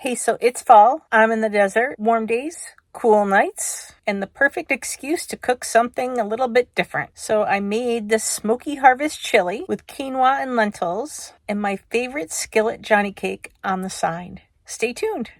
Hey, so it's fall. I'm in the desert. Warm days, cool nights, and the perfect excuse to cook something a little bit different. So I made this Smoky Harvest Chili with quinoa and lentils and my favorite skillet Johnny cake on the side. Stay tuned.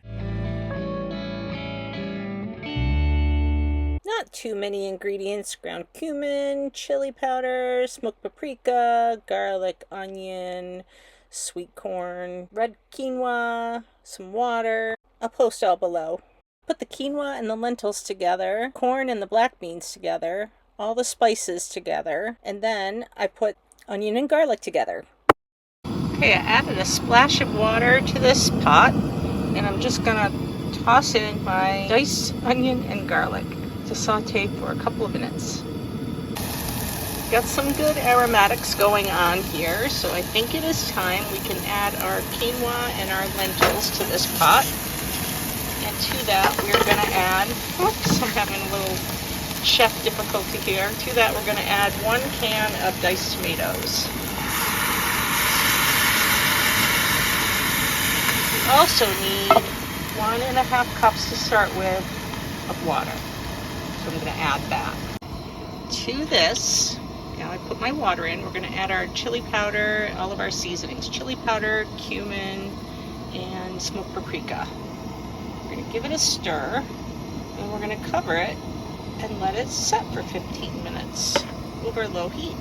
Not too many ingredients: ground cumin, chili powder, smoked paprika, garlic, onion, sweet corn, red quinoa, some water. I'll post all below. Put the quinoa and the lentils together, corn and the black beans together, all the spices together, and then I put onion and garlic together. Okay, I added a splash of water to this pot, and I'm just gonna toss in my diced onion and garlic to saute for a couple of minutes. Got some good aromatics going on here, so I think it is time we can add our quinoa and our lentils to this pot. And to that we're going to add, oops, I'm having a little chef difficulty here. To that we're going to add 1 can of diced tomatoes. We also need 1.5 cups to start with of water. So I'm going to add that. To this, now I put my water in, we're going to add our chili powder, all of our seasonings. Chili powder, cumin, and smoked paprika. We're going to give it a stir, and we're going to cover it and let it set for 15 minutes over low heat.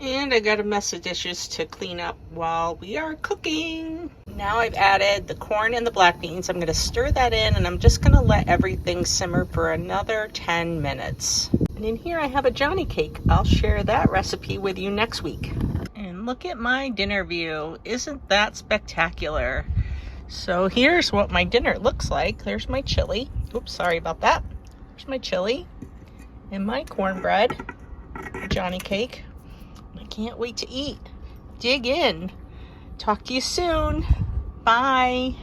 And I got a mess of dishes to clean up while we are cooking. Now I've added the corn and the black beans. I'm going to stir that in, and I'm just going to let everything simmer for another 10 minutes. And in here I have a Johnny cake. I'll share that recipe with you next week. And look at my dinner view. Isn't that spectacular? So here's what my dinner looks like. There's my chili. Oops, sorry about that. There's my chili and my cornbread, Johnny cake. I can't wait to eat. Dig in. Talk to you soon. Bye.